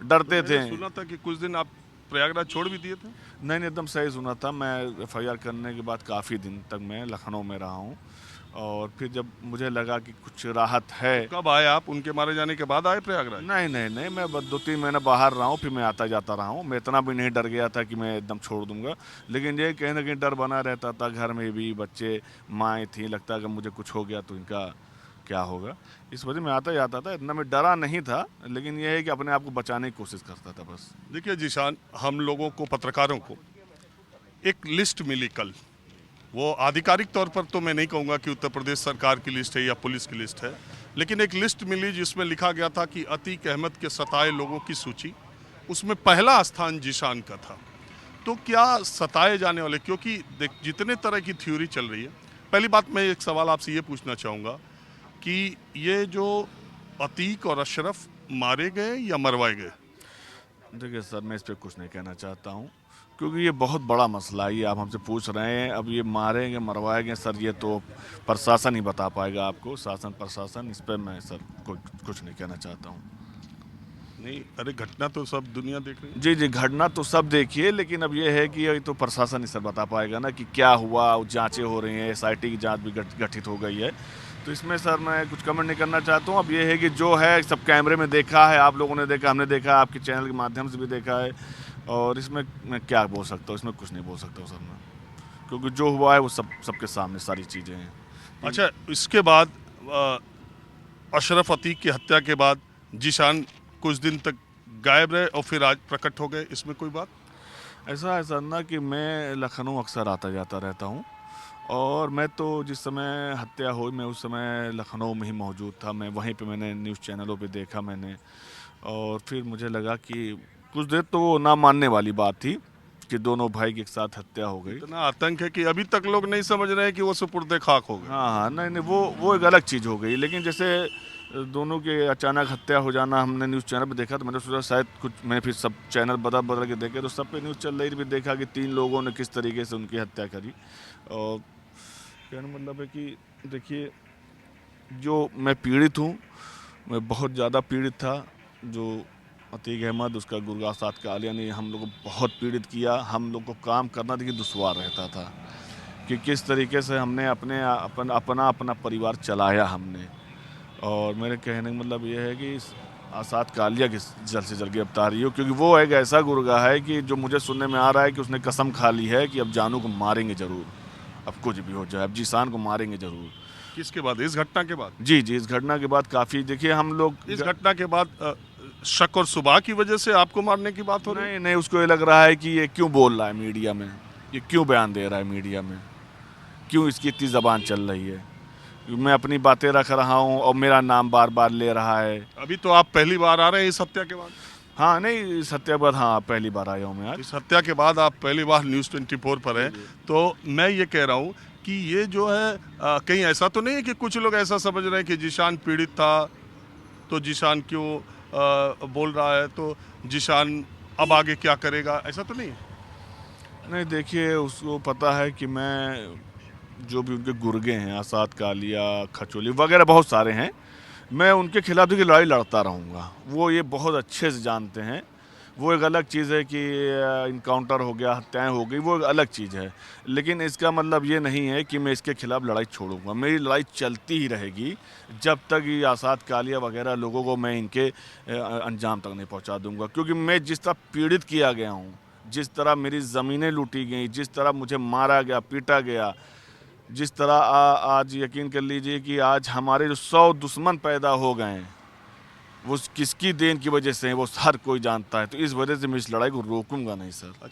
डरते थे। सुना था कि कुछ दिन आप प्रयागराज छोड़ भी दिए थे। नहीं नहीं, एकदम सही सुना था। मैं एफआईआर करने के बाद काफ़ी दिन तक मैं लखनऊ में रहा हूँ, और फिर जब मुझे लगा कि कुछ राहत है। तो कब आए आप? उनके मारे जाने के बाद आए प्रयागराज? नहीं नहीं नहीं, मैं बस 2-3 महीने बाहर रहा हूँ, फिर मैं आता जाता रहा हूँ। मैं इतना भी नहीं डर गया था कि मैं एकदम छोड़ दूंगा, लेकिन ये कहीं ना कहीं डर बना रहता था। घर में भी बच्चे, माएँ थी, लगता कि मुझे कुछ हो गया तो इनका क्या होगा। इस वजह मैं आता जाता था, इतना मैं डरा नहीं था, लेकिन यह है कि अपने आप को बचाने की कोशिश करता था बस। देखिए जीशान, हम लोगों को, पत्रकारों को एक लिस्ट मिली कल। वो आधिकारिक तौर पर तो मैं नहीं कहूँगा कि उत्तर प्रदेश सरकार की लिस्ट है या पुलिस की लिस्ट है, लेकिन एक लिस्ट मिली जिसमें लिखा गया था कि अतीक अहमद के सताए लोगों की सूची, उसमें पहला स्थान जीशान का था। तो क्या सताए जाने वाले, क्योंकि देख जितने तरह की थ्योरी चल रही है, पहली बात मैं एक सवाल आपसे ये पूछना चाहूँगा कि ये जो अतीक और अशरफ मारे गए या मरवाए गए? देखिए सर, मैं इस पर कुछ नहीं कहना चाहता हूँ, क्योंकि ये बहुत बड़ा मसला है। ये आप हमसे पूछ रहे हैं, अब ये मारेंगे मरवाएंगे सर, ये तो प्रशासन ही बता पाएगा आपको, शासन प्रशासन। इस पर मैं सर कुछ नहीं कहना चाहता हूँ। नहीं, अरे घटना तो सब दुनिया देख रही है। जी जी, घटना तो सब देखिए, लेकिन अब ये है कि ये तो प्रशासन ही सर बता पाएगा ना कि क्या हुआ। जांचें हो रही हैं, एसआईटी की जांच भी गठित हो गई है, तो इसमें सर मैं कुछ कमेंट नहीं करना चाहता हूँ। अब ये है कि जो है सब कैमरे में देखा है, आप लोगों ने देखा, हमने देखा, आपके चैनल के माध्यम से भी देखा है, और इसमें मैं क्या बोल सकता हूँ, इसमें कुछ नहीं बोल सकता हूँ सर मैं, क्योंकि जो हुआ है वो सबके सामने सारी चीज़ें हैं। अच्छा, इसके बाद अशरफ अतीक की हत्या के बाद जीशान कुछ दिन तक गायब रहे और फिर आज प्रकट हो गए, इसमें कोई बात? ऐसा है सर ना कि मैं लखनऊ अक्सर आता जाता रहता हूँ, और मैं तो जिस समय हत्या हुई मैं उस समय लखनऊ में ही मौजूद था। मैं वहीं पे मैंने न्यूज़ चैनलों पे देखा मैंने, और फिर मुझे लगा कि कुछ देर तो वो ना मानने वाली बात थी कि दोनों भाई की एक साथ हत्या हो गई। इतना आतंक है कि अभी तक लोग नहीं समझ रहे हैं कि वो सुपुर्दे खाक हो गए। हाँ हाँ, नहीं नहीं, वो एक अलग चीज़ हो गई, लेकिन जैसे दोनों के अचानक हत्या हो जाना हमने न्यूज़ चैनल पे देखा, तो मैंने सोचा शायद कुछ, मैंने फिर सब चैनल बदल बदल के देखे, तो सब पे न्यूज़ चल रही थी, फिर देखा कि 3 लोगों ने किस तरीके से उनकी हत्या करी। और कहने मतलब है कि देखिए, जो मैं पीड़ित हूँ, मैं बहुत ज़्यादा पीड़ित था। जो अतीक अहमद, उसका गुरगा साथ का आलिया ने हम लोग को बहुत पीड़ित किया। हम लोग को काम करना देखिए दुश्वार रहता था कि किस तरीके से हमने अपना परिवार चलाया हमने। और मेरे कहने का मतलब ये है कि इस आसाद कालिया की जल्द से जल्द गिरफ्तारी हो, क्योंकि वो एक ऐसा गुर्गा है कि जो मुझे सुनने में आ रहा है कि उसने कसम खा ली है कि अब जानू को मारेंगे ज़रूर, अब कुछ भी हो जाए, अब जीशान को मारेंगे ज़रूर। किसके बाद? इस घटना के बाद? जी जी, इस घटना के बाद काफ़ी, देखिए हम लोग इस घटना के बाद शक और सुबह की वजह से आपको मारने की बात हो रही है? नहीं नहीं, उसको ये लग रहा है कि ये क्यों बोल रहा है मीडिया में, ये क्यों बयान दे रहा है मीडिया में, क्यों इसकी इतनी ज़बान चल रही है। मैं अपनी बातें रख रहा हूँ और मेरा नाम बार बार ले रहा है। अभी तो आप पहली बार आ रहे हैं इस हत्या के बाद? हाँ नहीं, इस हत्या के बाद हाँ पहली बार आया हूँ मैं आज। इस हत्या के बाद आप पहली बार न्यूज़ 24 पर हैं, तो मैं ये कह रहा हूँ कि ये जो है कहीं ऐसा तो नहीं है कि कुछ लोग ऐसा समझ रहे हैं कि जीशान पीड़ित था तो जीशान क्यों बोल रहा है, तो जीशान अब आगे क्या करेगा, ऐसा तो नहीं है? नहीं देखिए, उसको पता है कि मैं, जो भी उनके गुर्गे हैं, आसाद कालिया, खचोली वगैरह बहुत सारे हैं, मैं उनके खिलाफ देखिए लड़ाई लड़ता रहूँगा। वो ये बहुत अच्छे से जानते हैं। वो एक अलग चीज़ है कि इनकाउंटर हो गया, हत्याएं हो गई, वो एक अलग चीज़ है, लेकिन इसका मतलब ये नहीं है कि मैं इसके खिलाफ लड़ाई छोड़ूंगा। मेरी लड़ाई चलती ही रहेगी जब तक ये आसाद कालिया वगैरह लोगों को मैं इनके अंजाम तक नहीं पहुंचा दूंगा। क्योंकि मैं जिस तरह पीड़ित किया गया हूँ, जिस तरह मेरी ज़मीनें लूटी गई, जिस तरह मुझे मारा गया, पीटा गया, जिस तरह आज यकीन कर लीजिए कि आज हमारे जो 100 दुश्मन पैदा हो गए हैं, वो किसकी देन की वजह से है वो हर कोई जानता है। तो इस वजह से मैं इस लड़ाई को रोकूंगा नहीं सर। अच्छा।